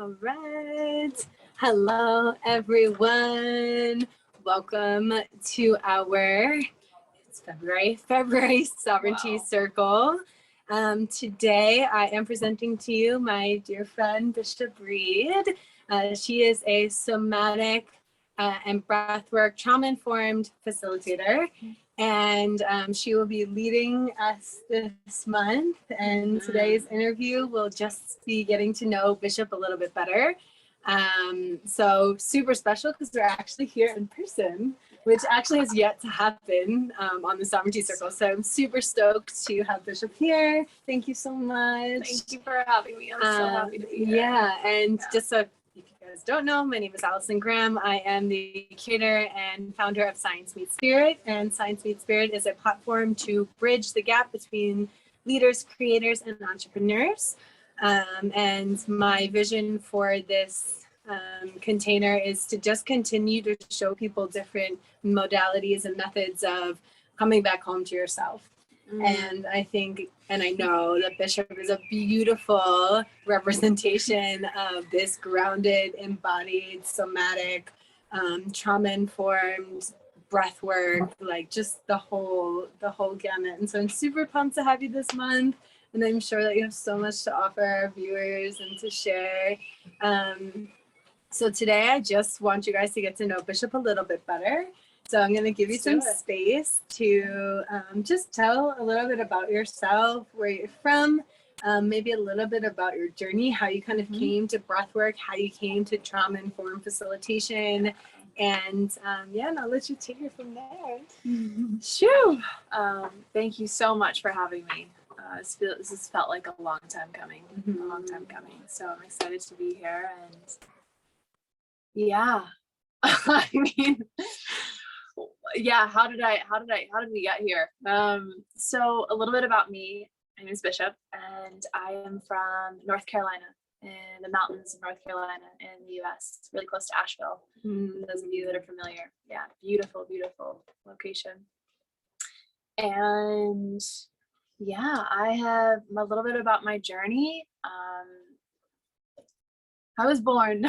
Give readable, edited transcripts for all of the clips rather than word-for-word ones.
All right. Hello, everyone. Welcome to our February Sovereignty Circle. Today, I am presenting to you my dear friend, Bishop Reid. She is a somatic and breathwork trauma-informed facilitator. And she will be leading us this month. And today's interview will just be getting to know Bishop a little bit better. So super special because we're actually here in person, which actually has yet to happen on the Sovereignty Circle. So I'm super stoked to have Bishop here. Thank you so much. Thank you for having me. I'm so happy to be here. Yeah, and just so if you guys don't know, my name is Allison Graham. I am the curator and founder of Science Meets Spirit, and Science Meets Spirit is a platform to bridge the gap between leaders, creators, and entrepreneurs. And my vision for this container is to just continue to show people different modalities and methods of coming back home to yourself. And I think, and I know that Bishop is a beautiful representation of this grounded, embodied, somatic, trauma-informed breath work, like just the whole gamut. And so I'm super pumped to have you this month. And I'm sure that you have so much to offer our viewers and to share. So today I just want you guys to get to know Bishop a little bit better. So I'm going to give you some space to just tell a little bit about yourself, where you're from, maybe a little bit about your journey, how you kind of came to breathwork, how you came to trauma-informed facilitation, and and I'll let you take it from there. Shoo! Thank you so much for having me. This has felt like a long time coming, So I'm excited to be here, and yeah, I mean, yeah. How did we get here? So a little bit about me. My name is Bishop, and I am from North Carolina, in the mountains of North Carolina in the U.S., really close to Asheville. For those of you that are familiar, yeah, beautiful, beautiful location. And yeah, I have a little bit about my journey. I was born.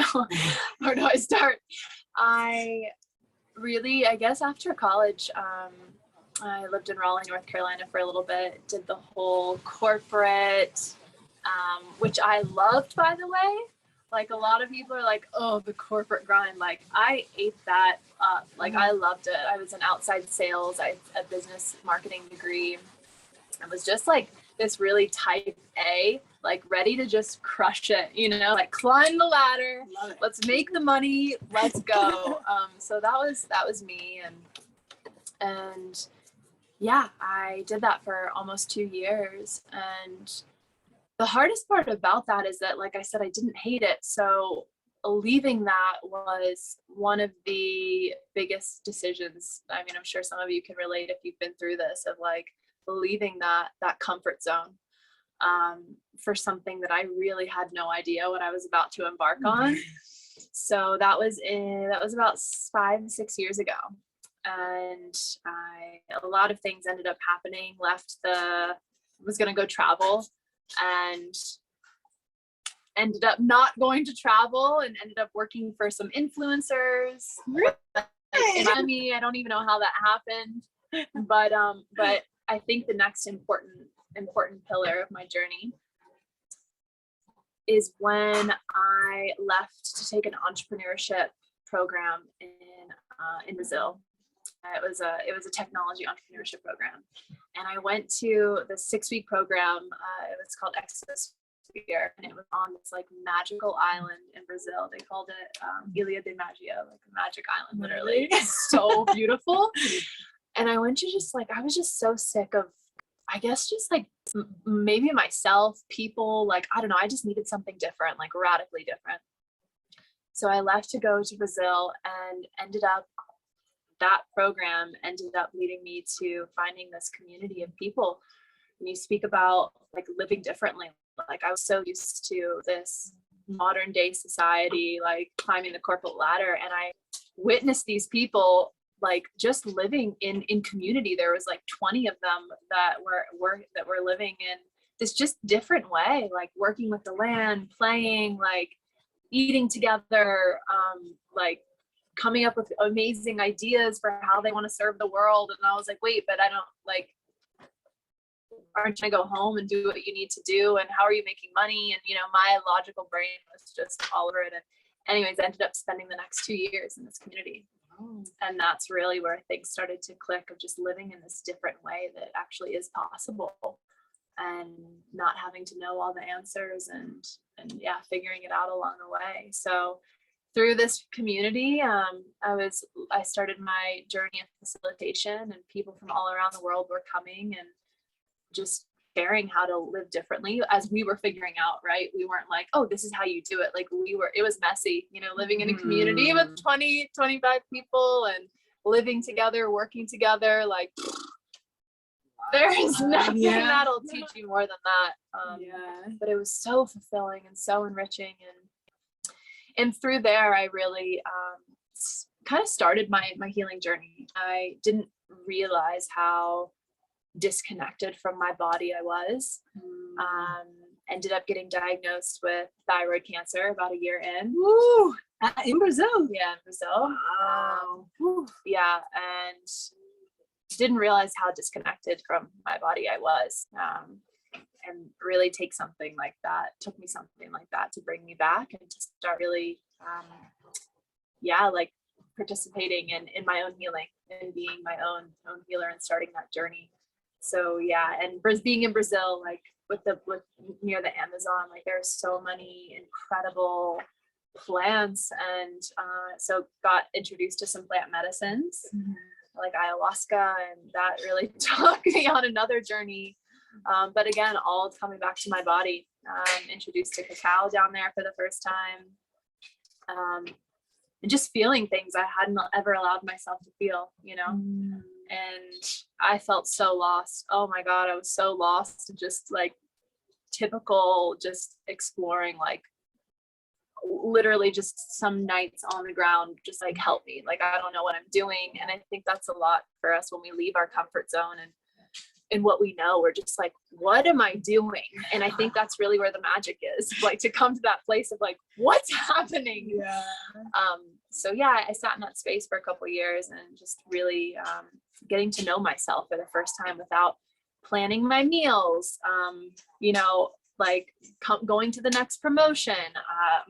Where do I start? I guess after college, I lived in Raleigh, North Carolina for a little bit, did the whole corporate, which I loved, by the way. Like, a lot of people are like, oh, the corporate grind. Like, I ate that up. Like, I loved it. I was in outside sales. I had a business marketing degree. I was just like this really type A, like ready to just crush it, like climb the ladder. Let's make the money. Let's go. So that was me. And yeah, I did that for almost 2 years. And the hardest part about that is that, like I said, I didn't hate it. So leaving that was one of the biggest decisions. I mean, I'm sure some of you can relate if you've been through this, of like leaving that comfort zone for something that I really had no idea what I was about to embark on. So that was about 5-6 years ago. And a lot of things ended up happening. Was going to go travel and ended up not going to travel and ended up working for some influencers in Miami. I don't even know how that happened, but I think the next important pillar of my journey is when I left to take an entrepreneurship program in Brazil. It was a technology entrepreneurship program, and I went to the 6-week program. It was called Exosphere, and it was on this like magical island in Brazil. They called it Ilha de Magia, like a magic island, literally. It's so beautiful. And I went to I was just so sick of, I guess, just like maybe myself, people, like, I don't know, I just needed something different, like radically different. So I left to go to Brazil, and that program ended up leading me to finding this community of people. And you speak about like living differently. Like, I was so used to this modern day society, like climbing the corporate ladder, and I witnessed these people like just living in community. There was like 20 of them that were living in this just different way, like working with the land, playing, like eating together, like coming up with amazing ideas for how they want to serve the world. And I was like, wait, but I don't like, aren't you gonna go home and do what you need to do? And how are you making money? And, you know, my logical brain was just all over it. And anyways, I ended up spending the next 2 years in this community. And that's really where things started to click, of just living in this different way that actually is possible, and not having to know all the answers, and yeah, figuring it out along the way. So through this community, I started my journey of facilitation, and people from all around the world were coming and just sharing how to live differently as we were figuring out, right? We weren't like, oh, this is how you do it. Like it was messy, you know, living in a community with 20, 25 people and living together, working together. Like there is nothing that'll teach you more than that. But it was so fulfilling and so enriching. And through there, I really kind of started my healing journey. I didn't realize how disconnected from my body I was. Ended up getting diagnosed with thyroid cancer about a year in. Woo! In Brazil? Yeah, in Brazil. Wow. Yeah, and didn't realize how disconnected from my body I was. And really took me something like that to bring me back and to start really, like participating in my own healing and being my own healer and starting that journey. So yeah, and being in Brazil, like with near the Amazon, like there are so many incredible plants, and so got introduced to some plant medicines like ayahuasca, and that really took me on another journey. But again, all coming back to my body. Introduced to cacao down there for the first time, and just feeling things I hadn't ever allowed myself to feel, you know. And I felt so lost. Oh my God, I was so lost. Just like typical, just exploring, like literally just some nights on the ground, just like, help me. Like, I don't know what I'm doing. And I think that's a lot for us when we leave our comfort zone and what we know. We're just like, what am I doing? And I think that's really where the magic is, like to come to that place of like, what's happening? So yeah, I sat in that space for a couple of years and just really getting to know myself for the first time without planning my meals, you know, like going to the next promotion,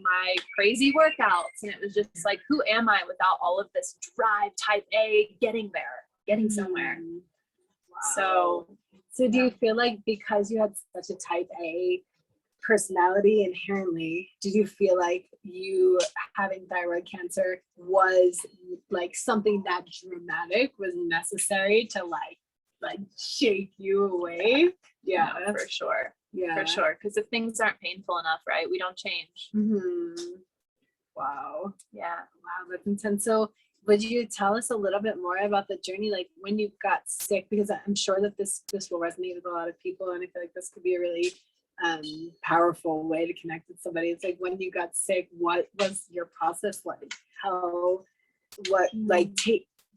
my crazy workouts. And it was just like, who am I without all of this drive, type A, getting somewhere. Wow. So do you feel like because you had such a type A personality inherently, did you feel like you having thyroid cancer was like something that dramatic was necessary to like shake you away? Yeah, no, for sure. Yeah, for sure. Because if things aren't painful enough, right, we don't change. Wow. Yeah. Wow, that's intense. So would you tell us a little bit more about the journey, like when you got sick? Because I'm sure that this will resonate with a lot of people, and I feel like this could be a really powerful way to connect with somebody. It's like, when you got sick, what was your process like?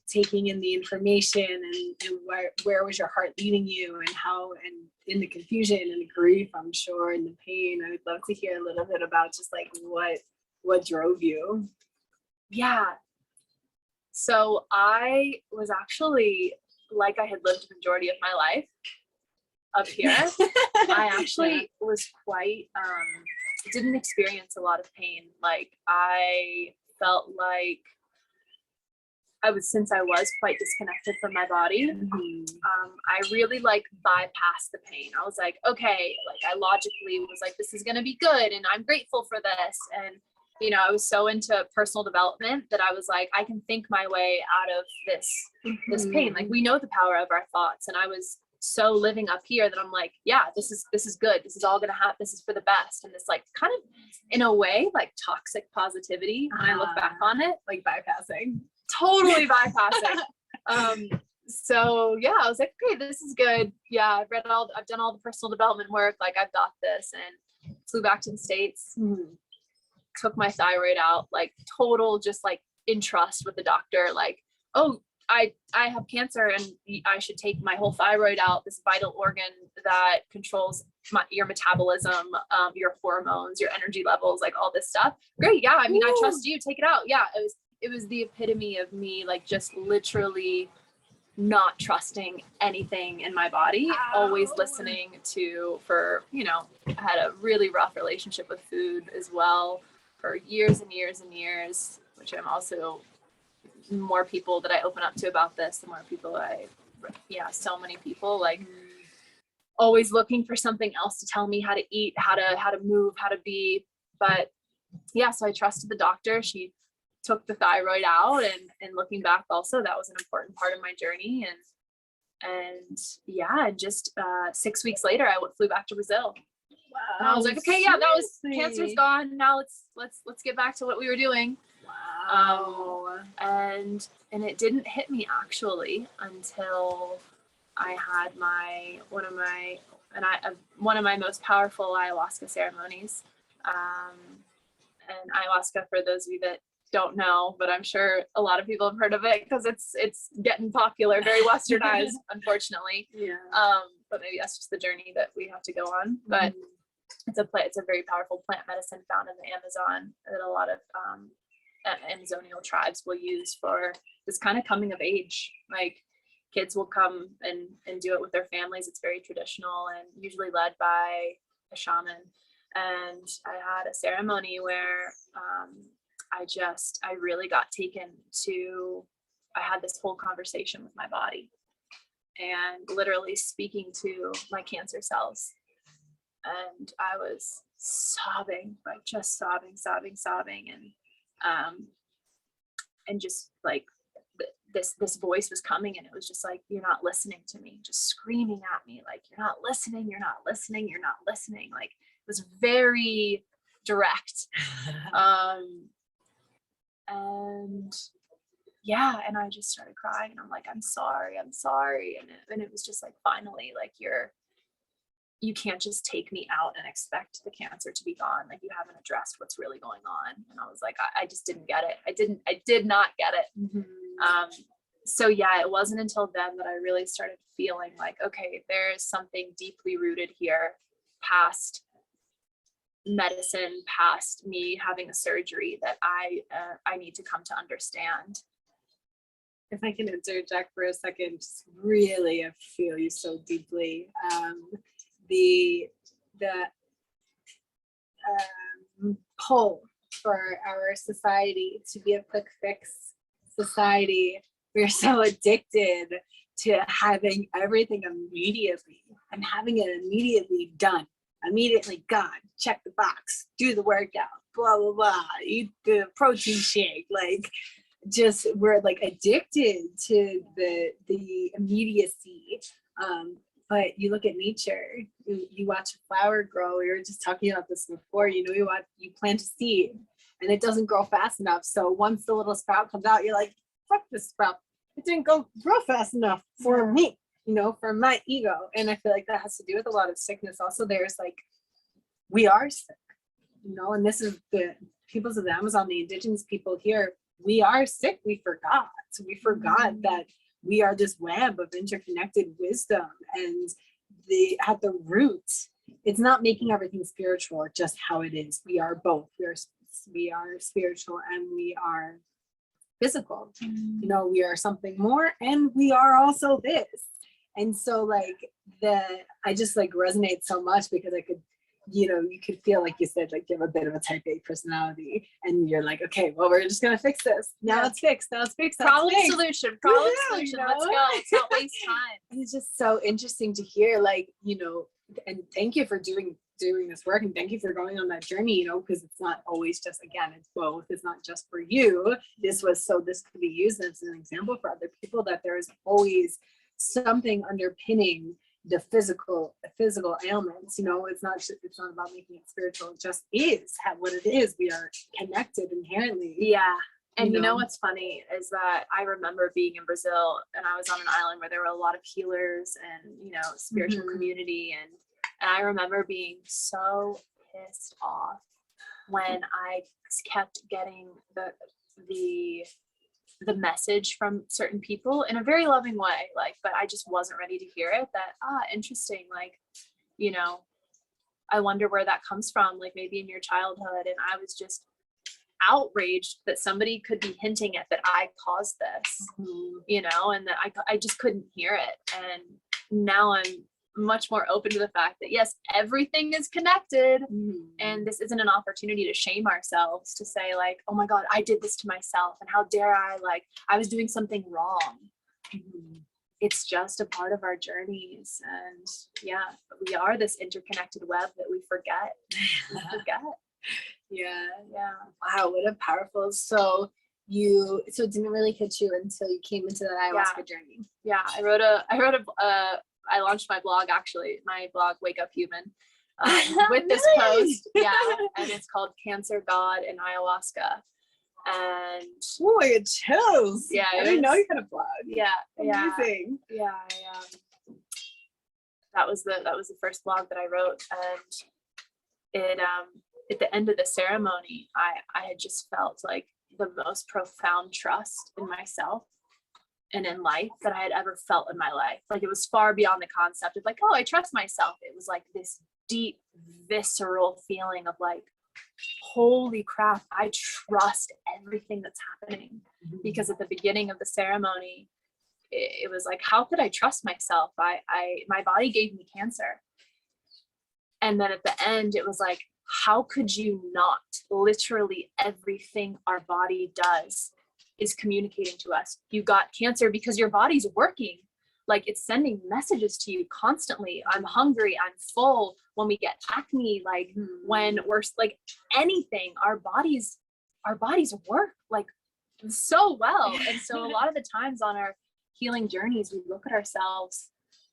Taking in the information, and where was your heart leading you, and how, and in the confusion and the grief, I'm sure, and the pain. I would love to hear a little bit about just like what drove you. Yeah. So I was actually, like, I had lived the majority of my life up here. I actually was quite, didn't experience a lot of pain. Like, I felt like since I was quite disconnected from my body, I really like bypassed the pain. I was like, okay, like I logically was like, this is going to be good, and I'm grateful for this. And, you know, I was so into personal development that I was like, I can think my way out of this pain. Like, we know the power of our thoughts. And I was so living up here that I'm like, yeah, this is good. This is all going to happen. This is for the best. And this, like, kind of in a way, like toxic positivity when I look back on it, like bypassing. Totally bypassing. So yeah, I was like, okay, this is good. Yeah, I've done all the personal development work. Like, I've got this, and flew back to the States, took my thyroid out, like total, just like in trust with the doctor. Like, oh, I have cancer and I should take my whole thyroid out, this vital organ that controls your metabolism, your hormones, your energy levels, like all this stuff. Great. Yeah. I mean, I trust you, take it out. Yeah. It was the epitome of me, like just literally not trusting anything in my body, always listening for, you know, I had a really rough relationship with food as well for years and years and years, which I'm also, more people that I open up to about this, the more people so many people, like always looking for something else to tell me how to eat, how to move, how to be. But yeah, so I trusted the doctor. She took the thyroid out, and looking back also, that was an important part of my journey. And yeah, and just 6 weeks later, I flew back to Brazil. Wow. And I was like, okay, yeah, that was, cancer's gone. Now let's get back to what we were doing. Wow. And it didn't hit me actually until I had one of my most powerful ayahuasca ceremonies. And ayahuasca, for those of you that don't know, but I'm sure a lot of people have heard of it because it's getting popular, very westernized, unfortunately. Yeah. But maybe that's just the journey that we have to go on. But it's a very powerful plant medicine found in the Amazon that a lot of Amazonial tribes will use for this kind of coming of age. Like kids will come and do it with their families. It's very traditional and usually led by a shaman. And I had a ceremony where I really got taken to, I had this whole conversation with my body and literally speaking to my cancer cells. And I was sobbing, like just sobbing. And just like this voice was coming, and it was just like, you're not listening to me, just screaming at me, like, you're not listening. Like, it was very direct. And yeah, and I just started crying, and I'm like, I'm sorry. And it was just like, finally, like, you can't just take me out and expect the cancer to be gone. Like, you haven't addressed what's really going on. And I was like, I just didn't get it. I did not get it. So yeah, it wasn't until then that I really started feeling like, okay, there's something deeply rooted here, past medicine, past me having a surgery, that I need to come to understand. If I can interject for a second, just really, I feel you so deeply. The pull for our society to be a quick fix society. We're so addicted to having everything immediately and having it immediately done, immediately gone. Check the box, do the workout, blah, blah, blah, eat the protein shake. Like, just, we're like addicted to the immediacy. But you look at nature, you watch a flower grow. We were just talking about this before, you plant a seed and it doesn't grow fast enough. So once the little sprout comes out, you're like, fuck this sprout. It didn't grow fast enough for me, for my ego. And I feel like that has to do with a lot of sickness. Also, there's like, we are sick, and this is the peoples of the Amazon, the indigenous people here, we are sick. We forgot. So we forgot that we are this web of interconnected wisdom, and at the root, it's not making everything spiritual, just how it is. We are both. We are spiritual and we are physical. We are something more, and we are also this. And so like I just like resonate so much because I could, you could feel, like you said, like you have a bit of a type A personality, and you're like, okay, well, we're just gonna fix this. Now it's fixed. Problem solution. Let's go. Let's not waste time. And it's just so interesting to hear, like, and thank you for doing this work, and thank you for going on that journey, because it's not always just, again, it's both. It's not just for you. This could be used as an example for other people, that there is always something underpinning the physical ailments. It's not about making it spiritual. It just is what it is. We are connected inherently. Yeah. And you know what's funny is that I remember being in Brazil, and I was on an island where there were a lot of healers and spiritual community, and I remember being so pissed off when I kept getting the message from certain people in a very loving way, like, but I just wasn't ready to hear it, that interesting, like, I wonder where that comes from, like maybe in your childhood. And I was just outraged that somebody could be hinting at that I caused this, you know, and that I just couldn't hear it. And now I'm much more open to the fact that yes, everything is connected, and this isn't an opportunity to shame ourselves, to say like, oh my God, I did this to myself, and how dare I, like I was doing something wrong. It's just a part of our journeys. And yeah, we are this interconnected web that we forget. Yeah. Yeah. Wow, what a powerful. So it didn't really hit you until you came into that ayahuasca journey. Yeah, I launched my blog, actually, my blog, Wake Up Human, with this post. Yeah, and it's called Cancer, God, and Ayahuasca. And oh, I get chills. Yeah, I didn't know you had a blog. Yeah, amazing. Yeah, that was the first blog that I wrote, and it at the end of the ceremony, I had just felt like the most profound trust in myself and in life that I had ever felt in my life. Like it was far beyond the concept of like, oh, I trust myself. It was like this deep, visceral feeling of like, holy crap, I trust everything that's happening. Because at the beginning of the ceremony, it was like, how could I trust myself? My body gave me cancer. And then at the end, it was like, how could you not? Literally everything our body does is communicating to us. You got cancer because your body's working. Like it's sending messages to you constantly. I'm hungry, I'm full. When we get acne, like when we're like anything, our bodies work like so well. And so a lot of the times on our healing journeys, we look at ourselves,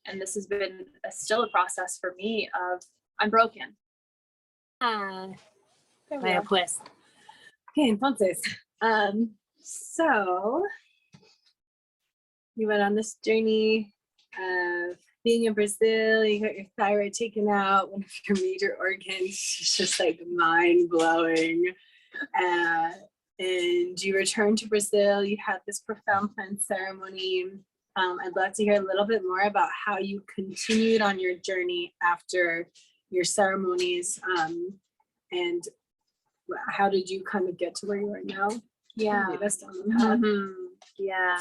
and this has been still a process for me of, I'm broken. Vaya pues. Okay, entonces, so you went on this journey of being in Brazil, you got your thyroid taken out, one of your major organs. It's just like mind blowing. And you returned to Brazil, you had this profound cleanse ceremony. I'd love to hear a little bit more about how you continued on your journey after your ceremonies, and how did you kind of get to where you are now? Yeah. Yeah.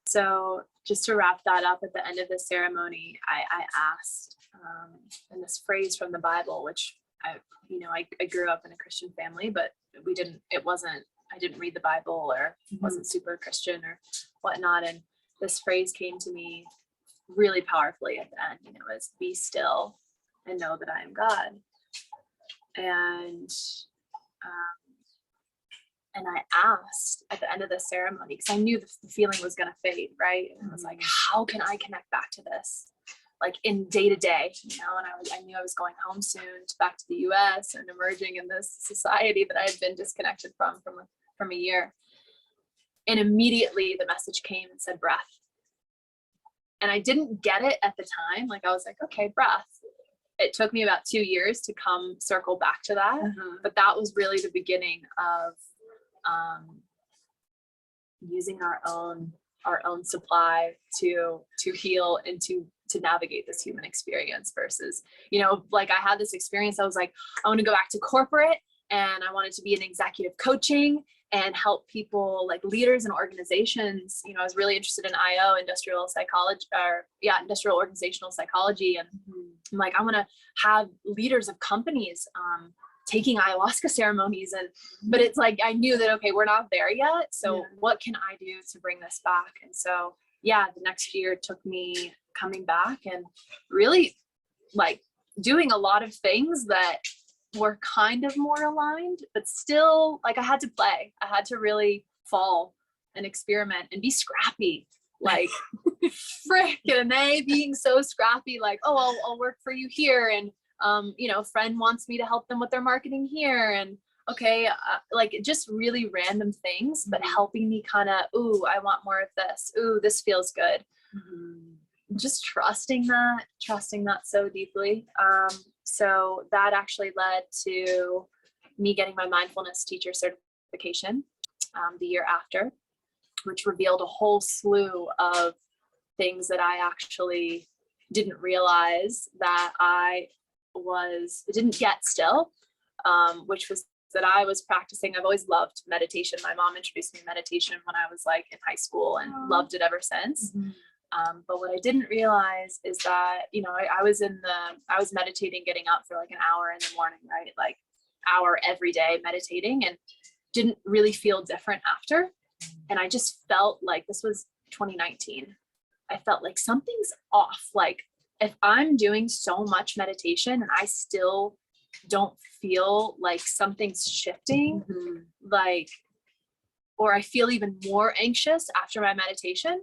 So just to wrap that up, at the end of the ceremony, I asked, and this phrase from the Bible, which I grew up in a Christian family, but I didn't read the Bible or wasn't super Christian or whatnot. And this phrase came to me really powerfully at the end, and it was, be still and know that I am God. And I asked at the end of the ceremony, because I knew the feeling was going to fade, right? And I was like, how can I connect back to this? Like in day to day, you know, and I knew I was going home soon, back to the US, and emerging in this society that I had been disconnected from a year. And immediately the message came and said, breath. And I didn't get it at the time. Like I was like, okay, breath. It took me about 2 years to circle back to that. But that was really the beginning of using our own supply to heal and to navigate this human experience, versus, you know, like I had this experience. I was like, I want to go back to corporate, and I wanted to be in executive coaching and help people, like leaders and organizations. You know, I was really interested in industrial organizational psychology. And I'm like, I want to have leaders of companies taking ayahuasca ceremonies. But it's like, I knew that, okay, we're not there yet. So what can I do to bring this back? And so, yeah, the next year took me coming back and really like doing a lot of things that were kind of more aligned, but still, like I had to play. I had to really fall and experiment and be scrappy. Like frick, and they being so scrappy, like, oh, I'll work for you here, and you know, friend wants me to help them with their marketing here, and okay, like just really random things, but helping me kind of, ooh, I want more of this. Ooh, this feels good. Just trusting that so deeply. So that actually led to me getting my mindfulness teacher certification the year after, which revealed a whole slew of things that I actually didn't realize that I it didn't get still, which was that I was practicing. I've always loved meditation. My mom introduced me to meditation when I was like in high school and loved it ever since. But what I didn't realize is that, you know, I was meditating, getting up for like an hour in the morning, right? Like hour every day meditating, and didn't really feel different after. And I just felt like, this was 2019. I felt like something's off. Like if I'm doing so much meditation and I still don't feel like something's shifting, like, or I feel even more anxious after my meditation,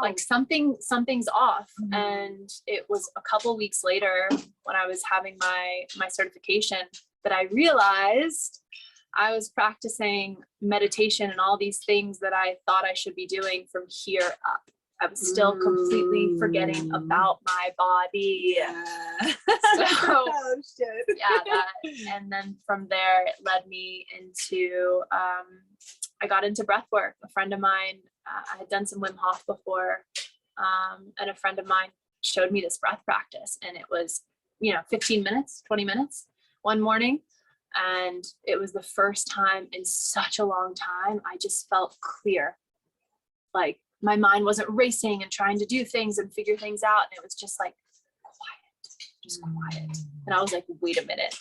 like something's off. And it was a couple weeks later when I was having my certification that I realized I was practicing meditation and all these things that I thought I should be doing from here up. I was still completely forgetting about my body. So, and then from there, it led me into, I got into breath work. A friend of mine, I had done some Wim Hof before, and a friend of mine showed me this breath practice, and it was, 15 minutes, 20 minutes one morning. And it was the first time in such a long time I just felt clear. Like my mind wasn't racing and trying to do things and figure things out. And it was just like just quiet. And I was like, wait a minute,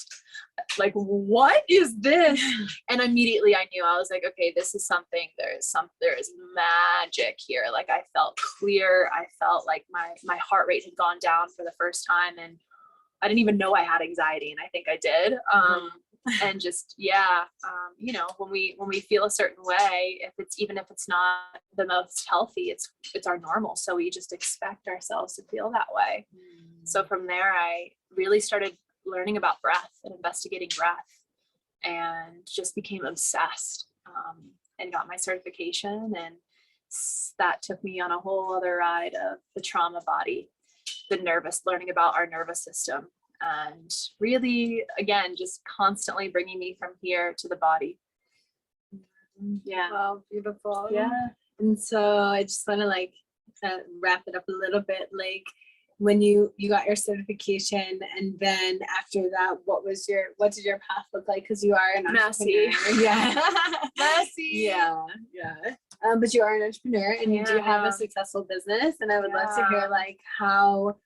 like, what is this? And immediately I knew. I was like, okay, this is something, there is magic here. Like I felt clear. I felt like my heart rate had gone down for the first time, and I didn't even know I had anxiety, and I think I did. And just, when we feel a certain way, even if it's not the most healthy, it's our normal. So we just expect ourselves to feel that way. So from there, I really started learning about breath and investigating breath, and just became obsessed, and got my certification. And that took me on a whole other ride of the trauma body, learning about our nervous system. And really, again, just constantly bringing me from here to the body. Yeah. Wow, beautiful. Yeah. And so I just want to wrap it up a little bit. Like when you got your certification, and then after that, what did your path look like? Because you are an Messy. entrepreneur. Yeah. Messy. Yeah. But you are an entrepreneur, and you do have a successful business. And I would love to hear like how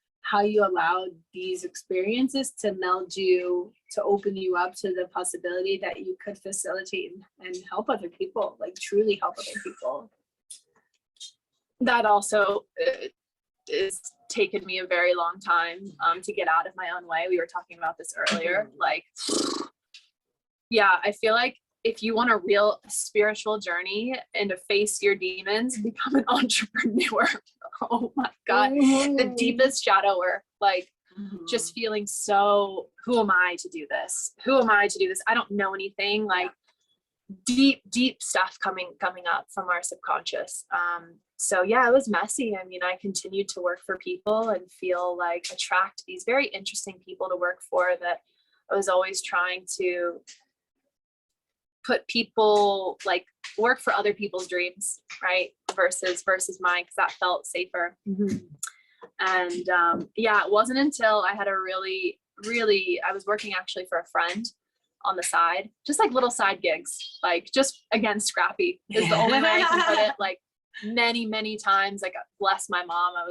you allowed these experiences to meld you, to open you up to the possibility that you could facilitate and help other people, like truly help other people. That also is taken me a very long time to get out of my own way. We were talking about this earlier. Like, yeah, I feel like if you want a real spiritual journey and to face your demons, become an entrepreneur. Oh my God. The deepest shadow work, like just feeling so, who am I to do this? Who am I to do this? I don't know anything. Like deep stuff coming up from our subconscious. So yeah, it was messy. I mean, I continued to work for people and feel like attract these very interesting people to work for, that I was always trying to put people, like work for other people's dreams, right? Versus mine, because that felt safer. And it wasn't until I had a really, I was working actually for a friend on the side, just like little side gigs, like just again, Scrappy is the only way I can put it. Like many times, like bless my mom, I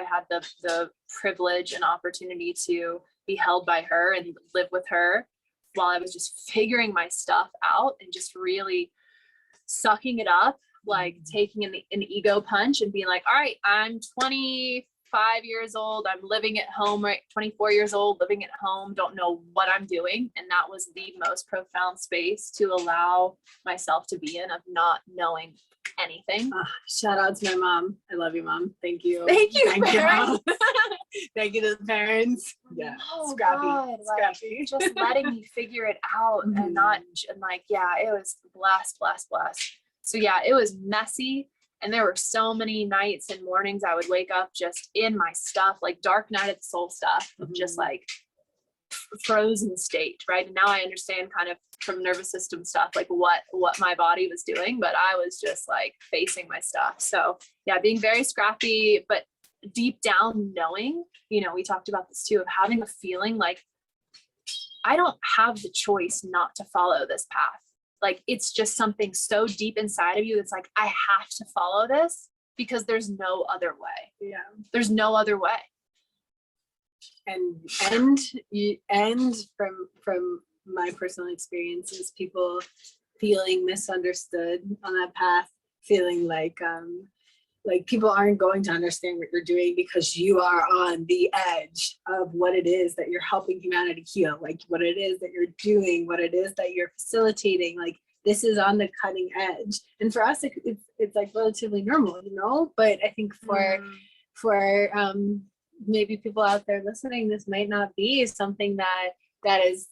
had the privilege and opportunity to be held by her and live with her while I was just figuring my stuff out and just really sucking it up, like taking an ego punch and being like, all right, I'm 25 years old. I'm living at home, right? 24 years old, living at home, don't know what I'm doing. And that was the most profound space to allow myself to be in, of not knowing anything. Shout out to my mom. I love you, Mom. Thank you. Thank you, Mom. Thank you to the parents. Yeah. Oh, Scrappy. God, Scrappy. like, just letting me figure it out and it was blast. So yeah, it was messy. And there were so many nights and mornings I would wake up just in my stuff, like dark night of the soul stuff, of just like frozen state, right? And now I understand kind of from nervous system stuff, like what my body was doing, but I was just like facing my stuff. So yeah, being very scrappy, but deep down knowing, you know, we talked about this too, of having a feeling like I don't have the choice not to follow this path. Like, it's just something so deep inside of you that's like, I have to follow this because there's no other way. Yeah. There's no other way. And from my personal experiences, people feeling misunderstood on that path, feeling like people aren't going to understand what you're doing because you are on the edge of what it is that you're helping humanity heal, like what it is that you're doing, what it is that you're facilitating. Like, this is on the cutting edge. And for us, it's like relatively normal, you know, but I think for maybe people out there listening, this might not be something that is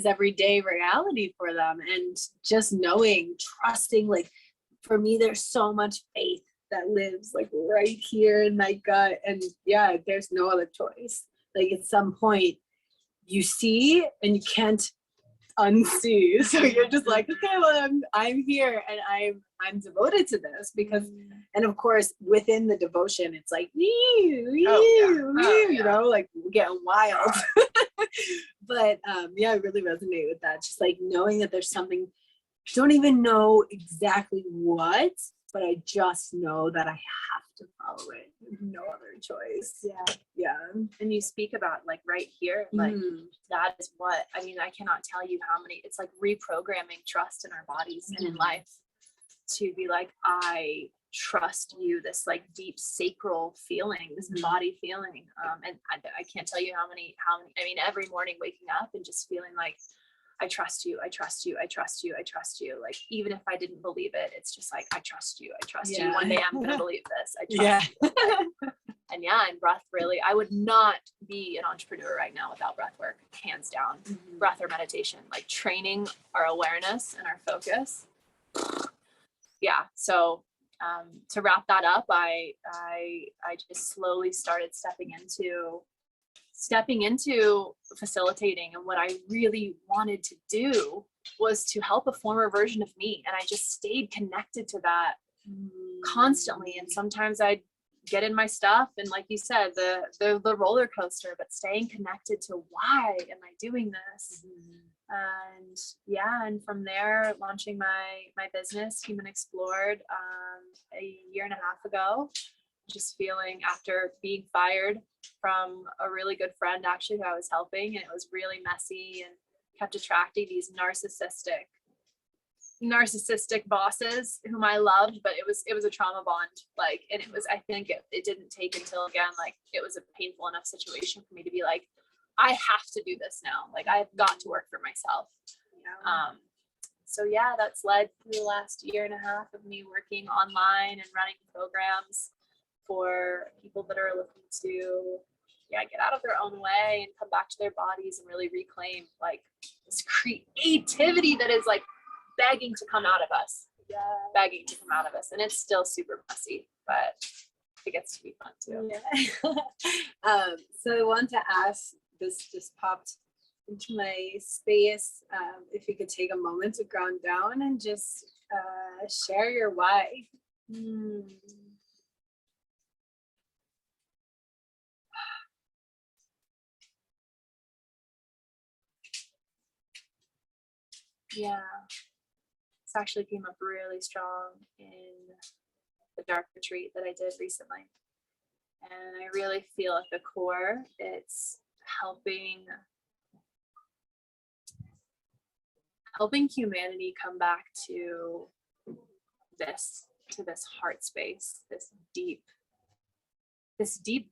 everyday reality for them. And just knowing, trusting, like, for me, there's so much faith that lives like right here in my gut. And yeah, there's no other choice. Like, at some point you see and you can't unsee. So you're just like, okay, well, I'm here and I'm devoted to this because, and of course within the devotion, it's like, you know, like getting wild. But yeah, I really resonate with that. Just like knowing that there's something, don't even know exactly what, but I just know that I have to follow it. No other choice. Yeah. And you speak about like right here, like that is what, I mean, I cannot tell you how many, it's like reprogramming trust in our bodies and in life, to be like, I trust you, this like deep sacral feeling, this body feeling. And I can't tell you how many, I mean, every morning waking up and just feeling like, I trust you, I trust you, I trust you, I trust you. Like, even if I didn't believe it, it's just like, I trust you, I trust you. One day I'm going to believe this. I trust you. And yeah, and breath really, I would not be an entrepreneur right now without breath work, hands down. Breath or meditation, like training our awareness and our focus. Yeah. So to wrap that up, I just slowly started stepping into facilitating, and what I really wanted to do was to help a former version of me, and I just stayed connected to that constantly. And sometimes I'd get in my stuff, and like you said, the roller coaster, but staying connected to why am I doing this? And yeah, and from there, launching my business, Human Explored, a year and a half ago. Just feeling, after being fired from a really good friend actually who I was helping, and it was really messy and kept attracting these narcissistic bosses whom I loved, but it was a trauma bond, like, and it was, I think it didn't take until, again, like, it was a painful enough situation for me to be like, I have to do this now, like, I've got to work for myself. So yeah, that's led through the last year and a half of me working online and running programs for people that are looking to get out of their own way and come back to their bodies and really reclaim like this creativity that is like begging to come out of us. And it's still super messy, but it gets to be fun too. So I want to ask, this just popped into my space, if you could take a moment to ground down and just share your why. Yeah, this actually came up really strong in the dark retreat that I did recently. And I really feel at the core, it's helping humanity come back to this heart space, this deep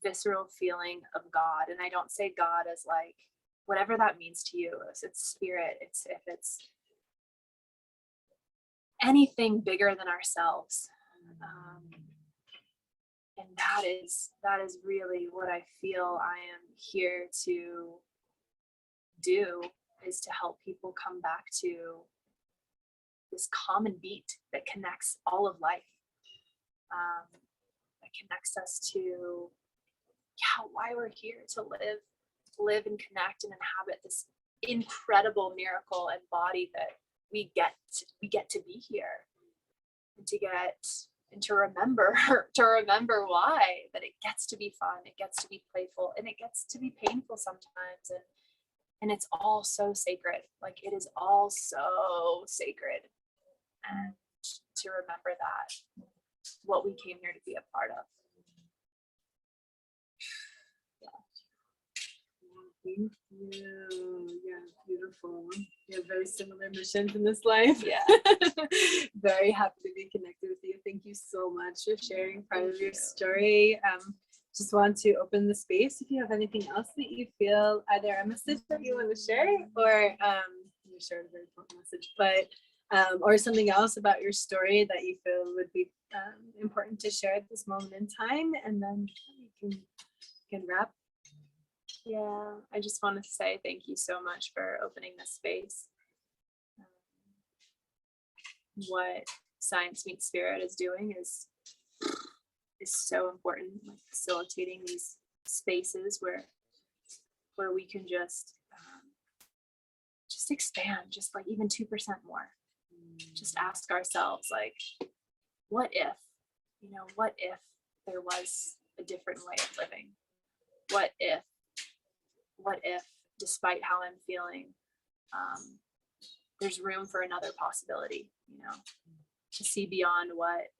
visceral feeling of God. And I don't say God as like, whatever that means to you, it's spirit, if it's anything bigger than ourselves. And that is really what I feel I am here to do, is to help people come back to this common beat that connects all of life, that connects us to why we're here, to live and connect and inhabit this incredible miracle and body that we get to be here, and to get and to remember why, that it gets to be fun, it gets to be playful, and it gets to be painful sometimes, and it's all so sacred. Like, it is all so sacred, and to remember that, what we came here to be a part of. Thank you. Yeah, beautiful. We have very similar missions in this life. Yeah. Very happy to be connected with you. Thank you so much for sharing part of your story. Just want to open the space if you have anything else that you feel, either a message that you want to share, or you shared a very important message, but or something else about your story that you feel would be important to share at this moment in time, and then we can wrap. Yeah, I just want to say thank you so much for opening this space. What Science Meets Spirit is doing is so important, like facilitating these spaces where we can just expand, just like even 2% more. Just ask ourselves, like, what if there was a different way of living? What if, despite how I'm feeling, there's room for another possibility, to see beyond what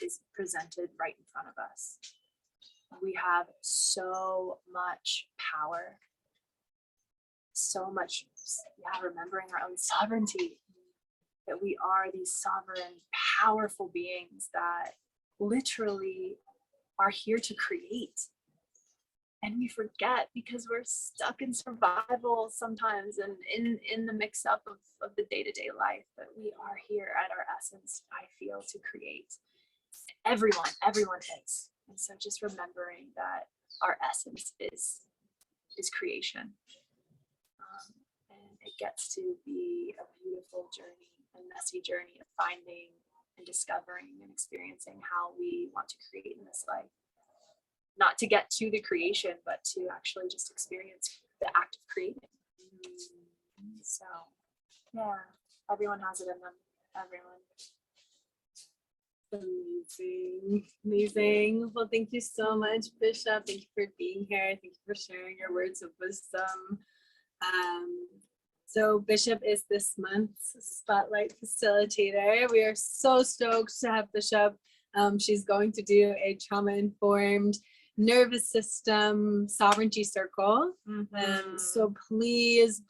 is presented right in front of us. We have so much power, remembering our own sovereignty, that we are these sovereign, powerful beings that literally are here to create. And we forget, because we're stuck in survival sometimes, and in the mix up of the day-to-day life, that we are here at our essence, I feel, to create. Everyone is. And so just remembering that our essence is creation. And it gets to be a beautiful journey, a messy journey of finding and discovering and experiencing how we want to create in this life. Not to get to the creation, but to actually just experience the act of creating. So, yeah, everyone has it in them. Everyone. Amazing. Well, thank you so much, Bishop. Thank you for being here. Thank you for sharing your words of wisdom. So Bishop is this month's Spotlight Facilitator. We are so stoked to have Bishop. She's going to do a trauma-informed nervous system sovereignty circle. So please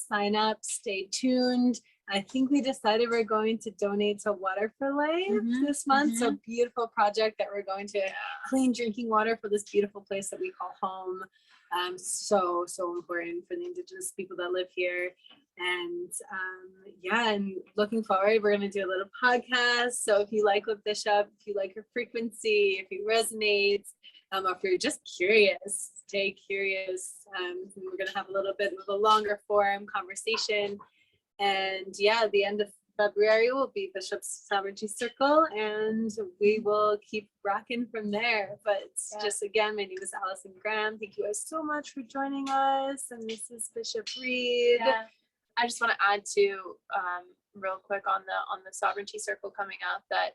sign up, stay tuned. I think we decided we're going to donate to Water for Life this month. So beautiful project that we're going to clean drinking water for this beautiful place that we call home. So important for the Indigenous people that live here. And and looking forward, we're going to do a little podcast. So if you like what Bishop, if you like her frequency, if he resonates, if you're just curious, stay curious. We're going to have a little bit of a longer form conversation. And at the end of February will be Bishop's Sovereignty Circle, and we will keep rocking from there. But just again, my name is Allison Graham. Thank you guys so much for joining us. And this is Bishop Reid. I just want to add to real quick on the Sovereignty Circle coming up, that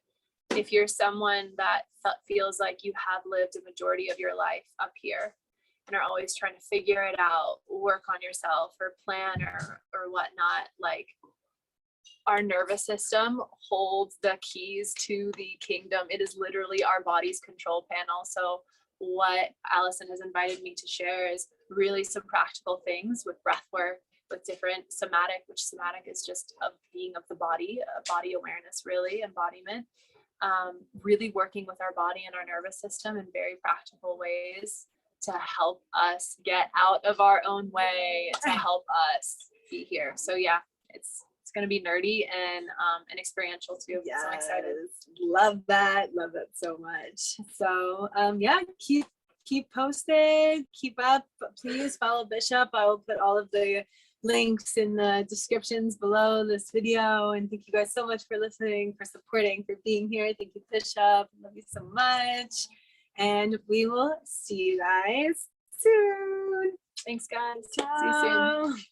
if you're someone that feels like you have lived a majority of your life up here and are always trying to figure it out, work on yourself or plan or whatnot, like, our nervous system holds the keys to the kingdom. It is literally our body's control panel. So what Allison has invited me to share is really some practical things with breath work, with different somatic, which somatic is just a being of the body, a body awareness, really, embodiment. Really working with our body and our nervous system in very practical ways to help us get out of our own way, to help us be here. So it's going to be nerdy and experiential too. Yes, so I'm excited. Love that so much. So keep posted, keep up. Please follow Bishop. I will put all of the links in the descriptions below this video. And thank you guys so much for listening, for supporting, for being here. Thank you, Bishop. Love you so much. And we will see you guys soon. Thanks, guys. Ciao. See you soon.